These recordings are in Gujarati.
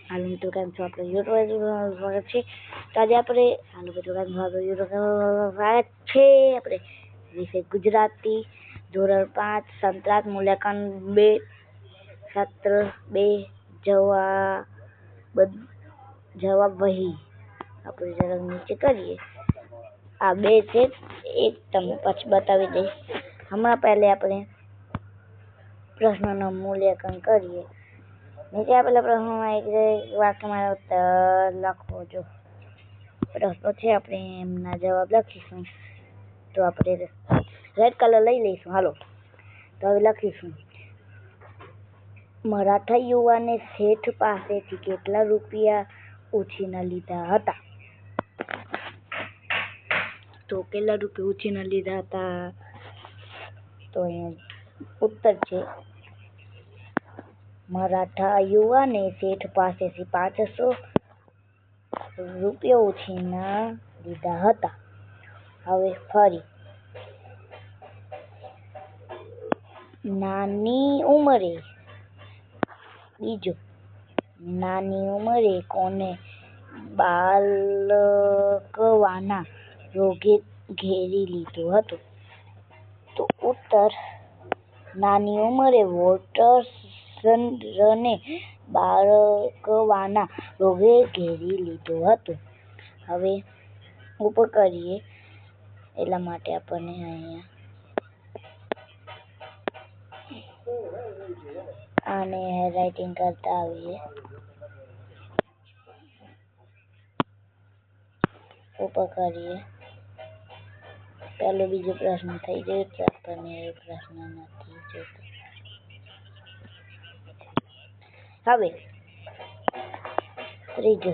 હાલો મિત્રો, કેમ છો? આપણે યુટ્યુબ સ્વાગત છે. તો આજે આપણે હાલો મિત્રો, કેમ છો? આપણે યુટ્યુબ સ્વાગત છે. આપણે વિષય ગુજરાતી ધોરણ 5 સંતરાત મૂલ્યાંકન 2 સત્ર 2 જવાબ વહી આપણે જરા નીચે કરીએ. આ 2 છે, એક તમને પછી બતાવી દઈશ. હમણાં પહેલે આપણે પ્રશ્નનું મૂલ્યાંકન કરીએ. નીચે આપેલા પ્રશ્નોમાં એક વાક્યમાં ઉત્તર લખો. જો પ્રશ્નો છે, આપણે એમના જવાબ લખીશું. તો આપણે રેડ કલર લઈ લઈશું. હાલો, તો હવે લખીશું. મરાઠા યુવાને શેઠ પાસેથી કેટલા રૂપિયા ઉછીના લીધા હતા? તો કેટલા રૂપિયા ઉછીના લીધા હતા? તો અહીંયા ઉત્તર છે, મરાઠા યુવાને શેઠ પાસેથી 500 રૂપિયા ઉછીના લીધા હતા. હવે ફરી, નાની ઉંમરે, બીજો, નાની ઉંમરે કોને બાળકવાના રોગે ઘેરી લીધો હતો? તો ઉત્તર, નાની ઉંમરે વોટસનને બાળકવાના રોગે ઘેરી લીધો હતો. હવે ઉપર કરીએ, એટલા માટે આપણને અહીંયા આને રાઇટિંગ કરતા આવીએ. ઉપર કરીએ. પહેલો બીજો પ્રશ્ન થઈ ગયો છે, આપણને એ પ્રશ્ન નથી જોતો. હવે ત્રીજો,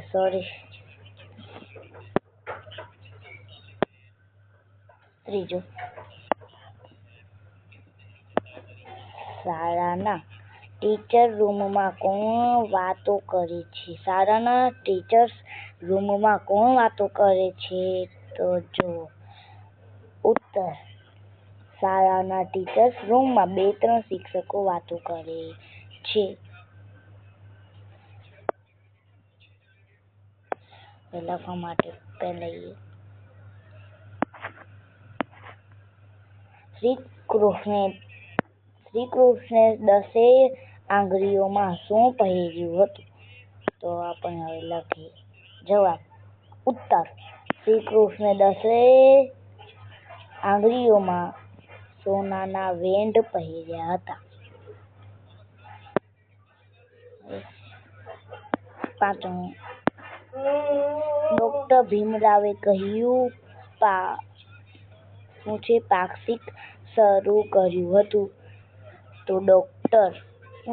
શાળાના ટીચર રૂમમાં કોણ વાતો કરે છે? શાળાના ટીચર્સ રૂમમાં કોણ વાતો કરે છે? તો જો ઉત્તર, શાળાના ટીચર્સ રૂમમાં 2-3 શિક્ષકો વાતો કરે છે. લખવા માટે પહેલા શ્રી કૃષ્ણે 10 આંગળીઓમાં શું પહેર્યું હતું? તો આપણે હવે લખીએ જવાબ. ઉત્તર, શ્રી કૃષ્ણે 10 આંગળીઓમાં સોનાના વેંઢ પહેર્યા હતા. પાંચમું, ડોક્ટર ભીમરાવે કયું પાક્ષિક શરૂ કર્યું હતું? તો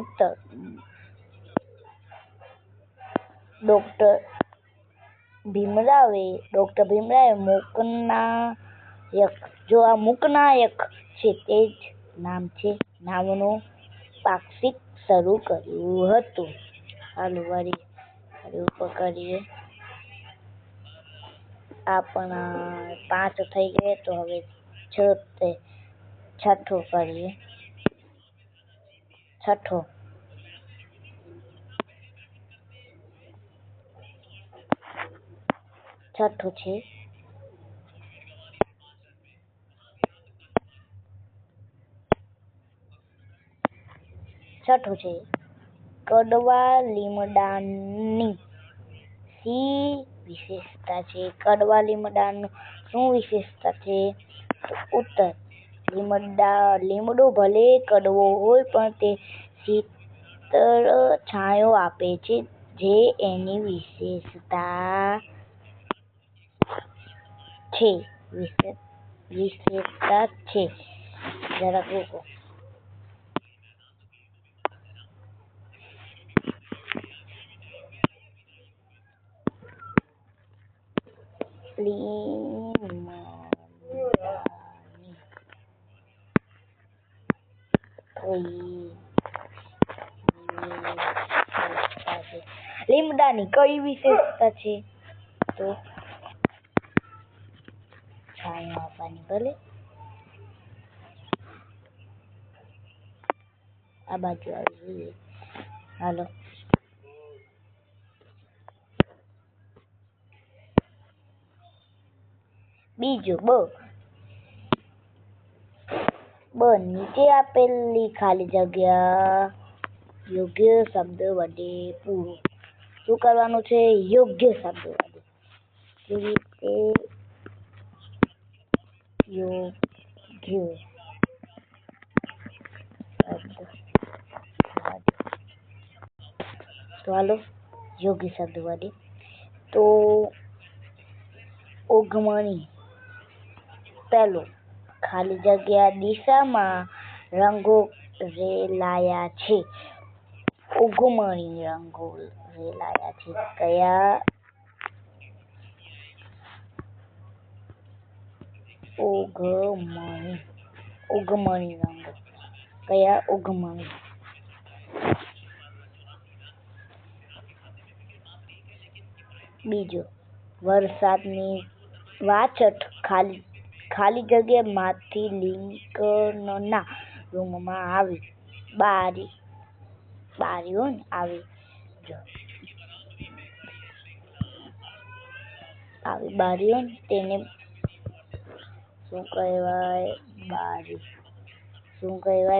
ઉત્તર, ડોક્ટર ભીમરાવે મૂકનાયક, જો આ મૂકનાયક છે તે જ નામ છે, નામનું પાક્ષિક શરૂ કર્યું હતું. હાલો વળી ઉપર કરીએ. આપણા 5 થઈ ગયા, તો હવે છઠ્ઠો કરીએ. છઠ્ઠો છે, કડવા લીમડાની શી વિશેષતા છે? કડવા લીમડાનું શું વિશેષતા છે? તો ઉત્તર, લીમડો ભલે કડવો હોય પણ તે શીતળ છાંયો આપે છે, જે એની વિશેષતા છે. જરાક રૂકો. લીમડાની કઈ વિશેષતા છે? તો છાંયો આપવાની. ભલે આ બાજુ આવી જઈએ. હાલો, બીજું બ નીચે આપેલી ખાલી જગ્યા યોગ્ય શબ્દ વડે પૂરો. શું કરવાનું છે? યોગ્ય શબ્દ વડે. કેવી રીતે? યોગ્ય શબ્દ. તો હાલો યોગ્ય શબ્દ વડે. તો ઉગમણી. પહેલું ખાલી જગ્યા દિશામાં રંગો રેલાયા છે. ઉગમણી રંગો રેલાયા છે. કયા? ઉગમણી રંગો. કયા ઉગમણી? બીજો વરસાદની વાછટ ખાલી જગ્યામાંથી લિંકનના રૂમમાં આવી. બારીઓ આવી બારીઓ તેને શું કહેવાય?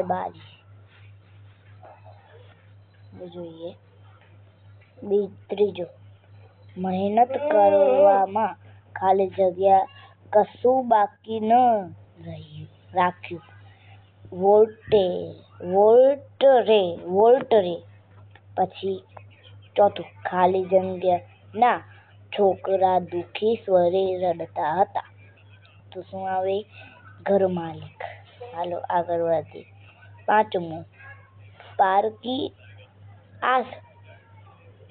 બારી. જોઈએ. ત્રીજો મહેનત કરવામાં ખાલી જગ્યા કશું બાકી ન રાખ્યું. વોલ્ટરે. પછી ચોથું ખાલી જગ્યાના છોકરા દુઃખી સ્વરે રડતા હતા. તો શું આવે? ઘરમાલિક. હાલો આગળ વધીએ. પાંચમું પારકી આસ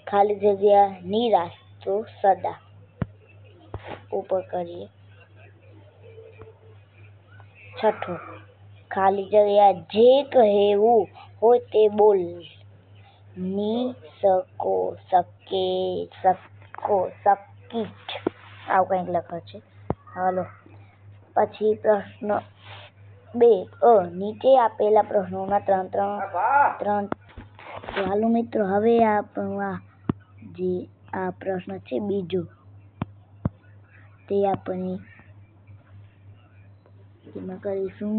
ખાલી જગ્યા નિરાશ. તો સદા. ઉપર કરીએ. છઠ્ઠું ખાલી જગ્યા જે કહેવું હોય તે બોલ. શકીટ. આવું કંઈક લખે છે. હાલો પછી પ્રશ્ન 2 નીચે આપેલા પ્રશ્નોના ત્રણ. ચાલો મિત્રો હવે જે આ પ્રશ્ન છે બીજો તે આપણે એમાં કરીશું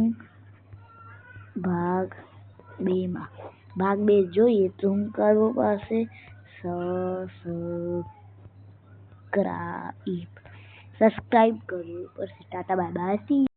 ભાગ 2 જોઈએ તો શું કરવું પડશે? સબસ્ક્રાઇબ કરવું પડશે. Tata bye bye.